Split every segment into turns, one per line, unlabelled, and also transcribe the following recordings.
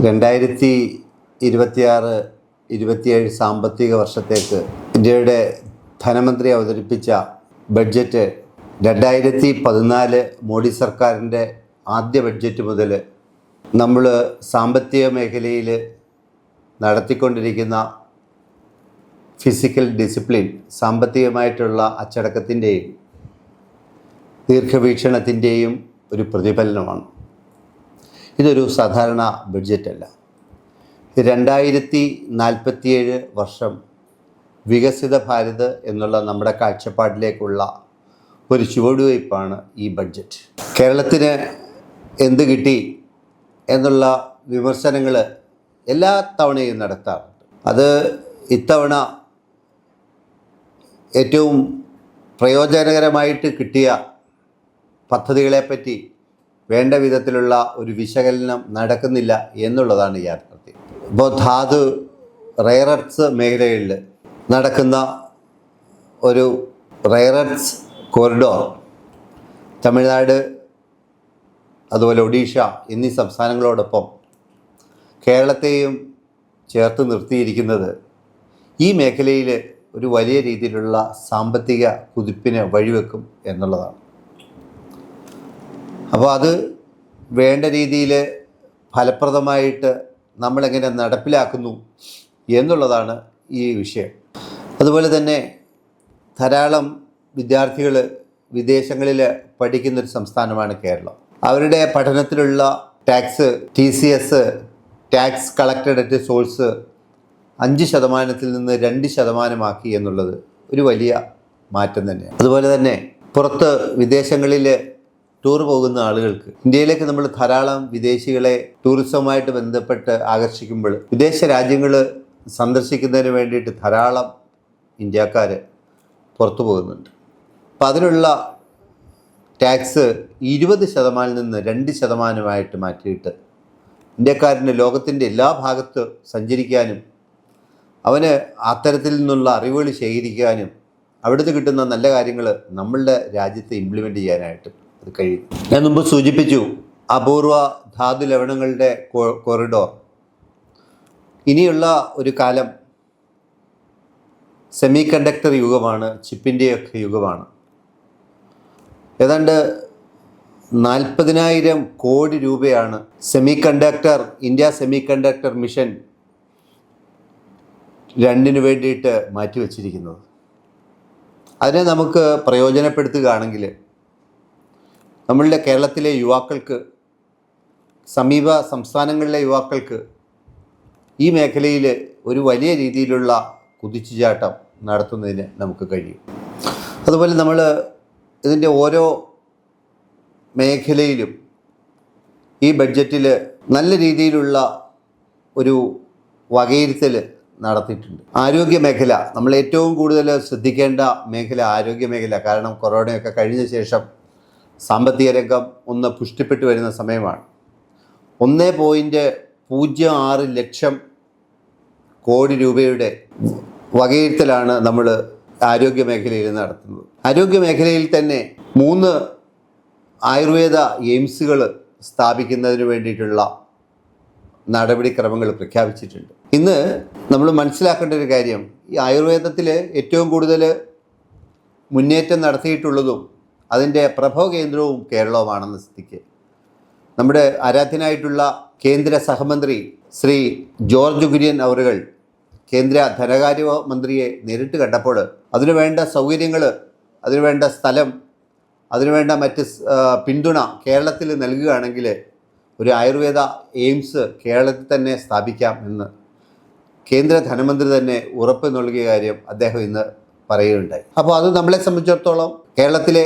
2026-27 സാമ്പത്തിക വർഷത്തേക്ക് ഇന്ത്യയുടെ ധനമന്ത്രി അവതരിപ്പിച്ച ബഡ്ജറ്റ് 2014 മോഡി സർക്കാരിൻ്റെ ആദ്യ ബഡ്ജറ്റ് മുതൽ നമ്മൾ സാമ്പത്തിക മേഖലയിൽ നടത്തിക്കൊണ്ടിരിക്കുന്ന ഫിസിക്കൽ ഡിസിപ്ലിൻ, സാമ്പത്തികമായിട്ടുള്ള അച്ചടക്കത്തിൻ്റെയും ദീർഘവീക്ഷണത്തിൻ്റെയും ഒരു പ്രതിഫലനമാണ്. ഇതൊരു സാധാരണ ബഡ്ജറ്റല്ല. 2047 വർഷം വികസിത ഭാരത് എന്നുള്ള നമ്മുടെ കാഴ്ചപ്പാടിലേക്കുള്ള ഒരു ചുവടുവയ്പ്പാണ് ഈ ബഡ്ജറ്റ്. കേരളത്തിന് എന്ത് കിട്ടി എന്നുള്ള വിമർശനങ്ങൾ എല്ലാ തവണയും നടത്താറുണ്ട്. അത് ഇത്തവണ ഏറ്റവും പ്രയോജനകരമായിട്ട് കിട്ടിയ പദ്ധതികളെപ്പറ്റി വേണ്ട വിധത്തിലുള്ള ഒരു വിശകലനം നടക്കുന്നില്ല എന്നുള്ളതാണ് യാഥാർത്ഥ്യം. ഇപ്പോൾ ധാതു റെയർ എർത്ത്സ് മേഖലകളിൽ നടക്കുന്ന ഒരു റെയർ എർത്ത്സ് കോറിഡോർ തമിഴ്നാട്, അതുപോലെ ഒഡീഷ എന്നീ സംസ്ഥാനങ്ങളോടൊപ്പം കേരളത്തെയും ചേർത്ത് നിർത്തിയിരിക്കുന്നത് ഈ മേഖലയിൽ ഒരു വലിയ രീതിയിലുള്ള സാമ്പത്തിക കുതിപ്പിന് വഴിവെക്കും എന്നുള്ളതാണ്. അപ്പോൾ അത് വേണ്ട രീതിയിൽ ഫലപ്രദമായിട്ട് നമ്മളെങ്ങനെ നടപ്പിലാക്കുന്നു എന്നുള്ളതാണ് ഈ വിഷയം. അതുപോലെ തന്നെ ധാരാളം വിദ്യാർത്ഥികൾ വിദേശങ്ങളിൽ പഠിക്കുന്നൊരു സംസ്ഥാനമാണ് കേരളം. അവരുടെ പഠനത്തിലുള്ള tax, TCS, tax collected at source 5% നിന്ന് 2% എന്നുള്ളത് ഒരു വലിയ മാറ്റം തന്നെയാണ്. അതുപോലെ തന്നെ പുറത്ത് വിദേശങ്ങളിൽ ടൂർ പോകുന്ന ആളുകൾക്ക്, ഇന്ത്യയിലേക്ക് നമ്മൾ ധാരാളം വിദേശികളെ ടൂറിസവുമായിട്ട് ബന്ധപ്പെട്ട് ആകർഷിക്കുമ്പോൾ വിദേശ രാജ്യങ്ങൾ സന്ദർശിക്കുന്നതിന് വേണ്ടിയിട്ട് ധാരാളം ഇന്ത്യക്കാർ പുറത്തു പോകുന്നുണ്ട്. അപ്പം അതിനുള്ള ടാക്സ് 20% നിന്ന് 2% മാറ്റിയിട്ട് ഇന്ത്യക്കാരന് ലോകത്തിൻ്റെ എല്ലാ ഭാഗത്ത് സഞ്ചരിക്കാനും അവന് അത്തരത്തിൽ നിന്നുള്ള അറിവുകൾ ശേഖരിക്കാനും അവിടുന്ന് കിട്ടുന്ന നല്ല കാര്യങ്ങൾ നമ്മളുടെ രാജ്യത്ത് ഇംപ്ലിമെൻ്റ് ചെയ്യാനായിട്ട് അത് കഴിയും. ഞാൻ മുമ്പ് സൂചിപ്പിച്ചു, അപൂർവ ധാതു ലവണങ്ങളുടെ കോറിഡോർ. ഇനിയുള്ള ഒരു കാലം സെമി കണ്ടക്ടർ യുഗമാണ്, ചിപ്പിൻ്റെയൊക്കെ യുഗമാണ്. ഏതാണ്ട് 40,000 കോടി രൂപയാണ് ഇന്ത്യ സെമി കണ്ടക്ടർ മിഷൻ 2 വേണ്ടിയിട്ട് മാറ്റിവെച്ചിരിക്കുന്നത്. അതിനെ നമുക്ക് പ്രയോജനപ്പെടുത്തുകയാണെങ്കിൽ നമ്മളുടെ കേരളത്തിലെ യുവാക്കൾക്ക്, സമീപ സംസ്ഥാനങ്ങളിലെ യുവാക്കൾക്ക് ഈ മേഖലയിൽ ഒരു വലിയ രീതിയിലുള്ള കുതിച്ചുചാട്ടം നടത്തുന്നതിന് നമുക്ക് കഴിയും. അതുപോലെ നമ്മൾ ഇതിൻ്റെ ഓരോ മേഖലയിലും ഈ ബഡ്ജറ്റിൽ നല്ല രീതിയിലുള്ള ഒരു വകയിരുത്തൽ നടത്തിയിട്ടുണ്ട്. ആരോഗ്യ മേഖല നമ്മൾ ഏറ്റവും കൂടുതൽ ശ്രദ്ധിക്കേണ്ട മേഖല ആരോഗ്യ മേഖല. കാരണം കൊറോണയൊക്കെ കഴിഞ്ഞ ശേഷം സാമ്പത്തിക രംഗം ഒന്ന് പുഷ്ടിപ്പെട്ടു വരുന്ന സമയമാണ്. 1.06 ലക്ഷം കോടി രൂപയുടെ വകയിരുത്തലാണ് നമ്മൾ ആരോഗ്യ മേഖലയിൽ നടത്തുന്നത്. ആരോഗ്യ മേഖലയിൽ തന്നെ 3 ആയുർവേദ എയിംസുകൾ സ്ഥാപിക്കുന്നതിന് വേണ്ടിയിട്ടുള്ള നടപടിക്രമങ്ങൾ പ്രഖ്യാപിച്ചിട്ടുണ്ട്. ഇന്ന് നമ്മൾ മനസ്സിലാക്കേണ്ട ഒരു കാര്യം, ഈ ആയുർവേദത്തിൽ ഏറ്റവും കൂടുതൽ മുന്നേറ്റം നടത്തിയിട്ടുള്ളതും അതിൻ്റെ പ്രഭവ കേന്ദ്രവും കേരളവുമാണെന്ന സ്ഥിതിക്ക് നമ്മുടെ ആരാധ്യനായിട്ടുള്ള കേന്ദ്ര സഹമന്ത്രി ശ്രീ ജോർജ് കുര്യൻ അവറുകൾ കേന്ദ്ര ധനകാര്യ മന്ത്രിയെ നേരിട്ട് കണ്ടപ്പോൾ അതിനുവേണ്ട സൗകര്യങ്ങൾ, അതിനുവേണ്ട സ്ഥലം, അതിനുവേണ്ട മറ്റ് പിന്തുണ കേരളത്തിൽ നൽകുകയാണെങ്കിൽ ഒരു ആയുർവേദ എയിംസ് കേരളത്തിൽ തന്നെ സ്ഥാപിക്കാം എന്ന് കേന്ദ്ര ധനമന്ത്രി തന്നെ ഉറപ്പ് നൽകിയ കാര്യം അദ്ദേഹം ഇന്ന് പറയുകയുണ്ടായി. അപ്പോൾ അത് നമ്മളെ സംബന്ധിച്ചിടത്തോളം കേരളത്തിലെ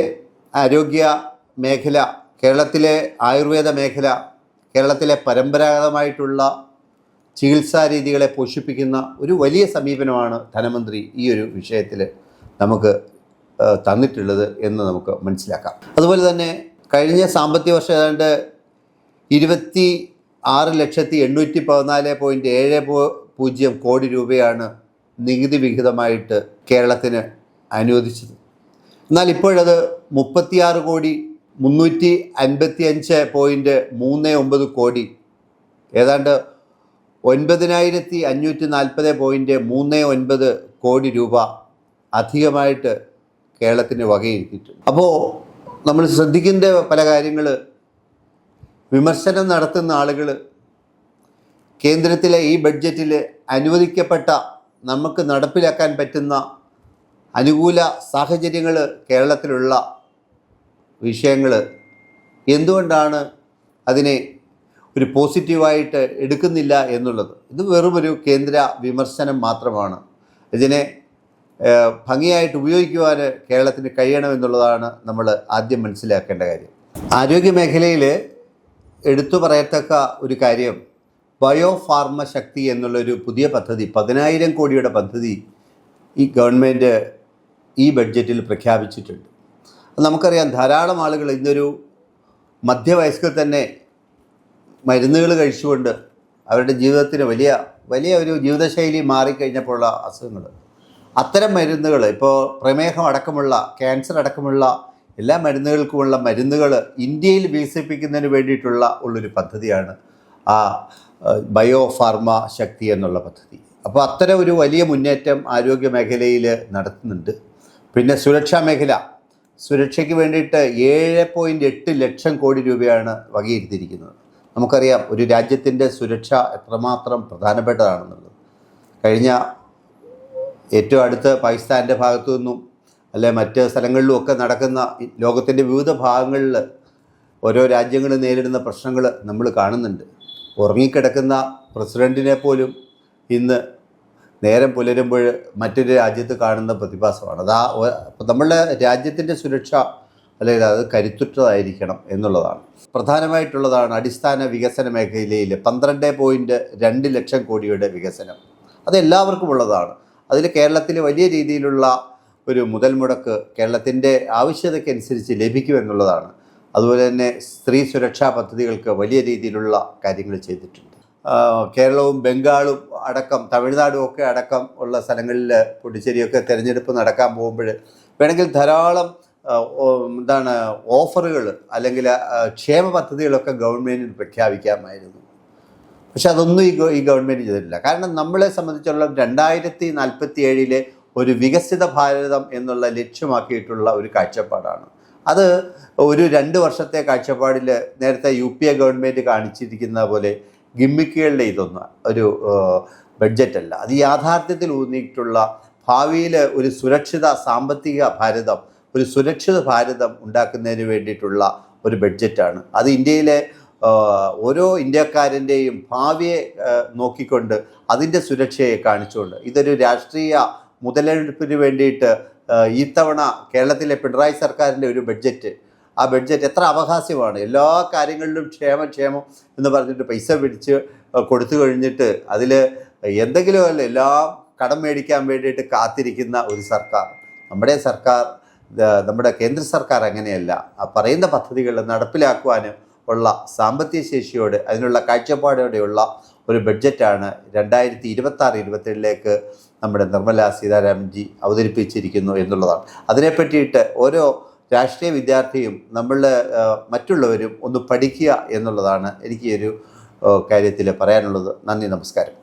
ആരോഗ്യ മേഖല, കേരളത്തിലെ ആയുർവേദ മേഖല, കേരളത്തിലെ പരമ്പരാഗതമായിട്ടുള്ള ചികിത്സാ രീതികളെ പോഷിപ്പിക്കുന്ന ഒരു വലിയ സമീപനമാണ് ധനമന്ത്രി ഈ ഒരു വിഷയത്തിൽ നമുക്ക് തന്നിട്ടുള്ളത് എന്ന് നമുക്ക് മനസ്സിലാക്കാം. അതുപോലെ തന്നെ കഴിഞ്ഞ സാമ്പത്തിക വർഷം ഏതാണ്ട് 26,814.70 കോടി രൂപയാണ് നികുതി വിഹിതമായിട്ട് കേരളത്തിന് അനുവദിച്ചത്. എന്നാൽ ഇപ്പോഴത് 36,355.39 കോടി, ഏതാണ്ട് 9,540.39 കോടി രൂപ അധികമായിട്ട് കേരളത്തിന് വകയിരുത്തിയിട്ടുണ്ട്. അപ്പോൾ നമ്മൾ ശ്രദ്ധിക്കേണ്ട പല കാര്യങ്ങൾ, വിമർശനം നടത്തുന്ന ആളുകൾ കേന്ദ്രത്തിലെ ഈ ബഡ്ജറ്റിൽ അനുവദിക്കപ്പെട്ട നമുക്ക് നടപ്പിലാക്കാൻ പറ്റുന്ന അനുകൂല സാഹചര്യങ്ങൾ, കേരളത്തിലുള്ള വിഷയങ്ങൾ എന്തുകൊണ്ടാണ് അതിനെ ഒരു പോസിറ്റീവായിട്ട് എടുക്കുന്നില്ല എന്നുള്ളത്, ഇത് വെറുമൊരു കേന്ദ്ര വിമർശനം മാത്രമാണ്. ഇതിനെ ഭംഗിയായിട്ട് ഉപയോഗിക്കുവാൻ കേരളത്തിന് കഴിയണമെന്നുള്ളതാണ് നമ്മൾ ആദ്യം മനസ്സിലാക്കേണ്ട കാര്യം. ആരോഗ്യ മേഖലയിൽ എടുത്തു പറയത്തക്ക ഒരു കാര്യം, ബയോ ഫാർമ ശക്തി എന്നുള്ളൊരു പുതിയ പദ്ധതി, 10,000 കോടിയുടെ പദ്ധതി ഈ ഗവൺമെൻറ് ഈ ബഡ്ജറ്റിൽ പ്രഖ്യാപിച്ചിട്ടുണ്ട്. നമുക്കറിയാം, ധാരാളം ആളുകൾ ഇന്നൊരു മധ്യവയസ്കർ തന്നെ മരുന്നുകൾ കഴിച്ചുകൊണ്ട് അവരുടെ ജീവിതത്തിന് വലിയ ഒരു ജീവിതശൈലി മാറിക്കഴിഞ്ഞപ്പോഴുള്ള അസുഖങ്ങൾ, അത്തരം മരുന്നുകൾ, ഇപ്പോൾ പ്രമേഹം അടക്കമുള്ള, ക്യാൻസർ അടക്കമുള്ള എല്ലാ മരുന്നുകൾക്കുമുള്ള മരുന്നുകൾ ഇന്ത്യയിൽ വികസിപ്പിക്കുന്നതിന് വേണ്ടിയിട്ടുള്ള ഉള്ളൊരു പദ്ധതിയാണ് ആ ബയോ ഫാർമ ശക്തി എന്നുള്ള പദ്ധതി. അപ്പോൾ അത്തരം ഒരു വലിയ മുന്നേറ്റം ആരോഗ്യ മേഖലയിൽ നടത്തുന്നുണ്ട്. പിന്നെ സുരക്ഷാ മേഖല, സുരക്ഷയ്ക്ക് വേണ്ടിയിട്ട് 7.8 ലക്ഷം കോടി രൂപയാണ് വകയിരുത്തിയിരിക്കുന്നത്. നമുക്കറിയാം ഒരു രാജ്യത്തിൻ്റെ സുരക്ഷ എത്രമാത്രം പ്രധാനപ്പെട്ടതാണെന്നുള്ളത്. കഴിഞ്ഞ ഏറ്റവും അടുത്ത് പാകിസ്ഥാൻ്റെ ഭാഗത്തു നിന്നും അല്ലെ മറ്റ് സ്ഥലങ്ങളിലും ഒക്കെ നടക്കുന്ന ലോകത്തിൻ്റെ വിവിധ ഭാഗങ്ങളിൽ ഓരോ രാജ്യങ്ങൾ നേരിടുന്ന പ്രശ്നങ്ങൾ നമ്മൾ കാണുന്നുണ്ട്. ഉറങ്ങിക്കിടക്കുന്ന പ്രസിഡൻറ്റിനെ പോലും ഇന്ന് നേരം പുലരുമ്പോൾ മറ്റൊരു രാജ്യത്ത് കാണുന്ന പ്രതിഭാസമാണ്. നമ്മളുടെ രാജ്യത്തിൻ്റെ സുരക്ഷ അല്ലെങ്കിൽ അത് കരുത്തുറ്റതായിരിക്കണം എന്നുള്ളതാണ് പ്രധാനമായിട്ടുള്ളതാണ്. അടിസ്ഥാന വികസന മേഖലയിൽ 12.2 ലക്ഷം കോടിയുടെ വികസനം, അത് എല്ലാവർക്കും ഉള്ളതാണ്. അതിൽ കേരളത്തിൽ വലിയ രീതിയിലുള്ള ഒരു മുതൽ മുടക്ക് കേരളത്തിൻ്റെ ആവശ്യകതയ്ക്കനുസരിച്ച് ലഭിക്കുമെന്നുള്ളതാണ്. അതുപോലെ തന്നെ സ്ത്രീ സുരക്ഷാ പദ്ധതികൾക്ക് വലിയ രീതിയിലുള്ള കാര്യങ്ങൾ ചെയ്തിട്ടുണ്ട്. കേരളവും ബംഗാളും അടക്കം തമിഴ്നാടും ഒക്കെ അടക്കം ഉള്ള സ്ഥലങ്ങളിൽ പുതുച്ചേരിയൊക്കെ തിരഞ്ഞെടുപ്പ് നടക്കാൻ പോകുമ്പോൾ വേണമെങ്കിൽ ധാരാളം ഓഫറുകൾ അല്ലെങ്കിൽ ക്ഷേമ പദ്ധതികളൊക്കെ ഗവൺമെൻറ്റിന് പ്രഖ്യാപിക്കാമായിരുന്നു. പക്ഷെ അതൊന്നും ഈ ഗവൺമെൻറ് ചെയ്തിട്ടില്ല. കാരണം നമ്മളെ സംബന്ധിച്ചുള്ള 2047 ഒരു വികസിത ഭാരതം എന്നുള്ള ലക്ഷ്യമാക്കിയിട്ടുള്ള ഒരു കാഴ്ചപ്പാടാണ്. അത് ഒരു 2 വർഷത്തെ കാഴ്ചപ്പാടിൽ നേരത്തെ UPA ഗവൺമെൻറ് കാണിച്ചിരിക്കുന്ന പോലെ ഗിമ്മിക്കുകളുടെ ഇതൊന്നും ഒരു ബഡ്ജറ്റല്ല. അത് യാഥാർത്ഥ്യത്തിൽ ഊന്നിയിട്ടുള്ള ഭാവിയിൽ ഒരു സുരക്ഷിത സാമ്പത്തിക ഭാരതം, ഒരു സുരക്ഷിത ഭാരതം ഉണ്ടാക്കുന്നതിന് വേണ്ടിയിട്ടുള്ള ഒരു ബഡ്ജറ്റാണ്. അത് ഇന്ത്യയിലെ ഓരോ ഇന്ത്യക്കാരൻ്റെയും ഭാവിയെ നോക്കിക്കൊണ്ട് അതിൻ്റെ സുരക്ഷയെ കാണിച്ചുകൊണ്ട് ഇതൊരു രാഷ്ട്രീയ മുതലെടുപ്പിന് വേണ്ടിയിട്ട് ഇത്തവണ കേരളത്തിലെ പിണറായി സർക്കാരിൻ്റെ ഒരു ബഡ്ജറ്റ്, ആ ബഡ്ജറ്റ് എത്ര അപഹാസ്യമാണ്. എല്ലാ കാര്യങ്ങളിലും ക്ഷേമം എന്ന് പറഞ്ഞിട്ട് പൈസ പിടിച്ച് കൊടുത്തു കഴിഞ്ഞിട്ട് അതിൽ എന്തെങ്കിലും അല്ല എല്ലാം കടം മേടിക്കാൻ വേണ്ടിയിട്ട് കാത്തിരിക്കുന്ന ഒരു സർക്കാർ. നമ്മുടെ കേന്ദ്ര സർക്കാർ അങ്ങനെയല്ല. ആ പറയുന്ന പദ്ധതികൾ നടപ്പിലാക്കുവാനും ഉള്ള സാമ്പത്തിക ശേഷിയോടെ അതിനുള്ള കാഴ്ചപ്പാടോടെയുള്ള ഒരു ബഡ്ജറ്റാണ് 2026-27 നമ്മുടെ നിർമ്മല സീതാരാമൻജി അവതരിപ്പിച്ചിരിക്കുന്നു എന്നുള്ളതാണ്. അതിനെപ്പറ്റിയിട്ട് ഓരോ രാഷ്ട്രീയ വിദ്യാർത്ഥിയും മറ്റുള്ളവരും ഒന്ന് പഠിക്കുക എന്നുള്ളതാണ് എനിക്ക് ഈ ഒരു കാര്യത്തിൽ പറയാനുള്ളത്. നന്ദി, നമസ്കാരം.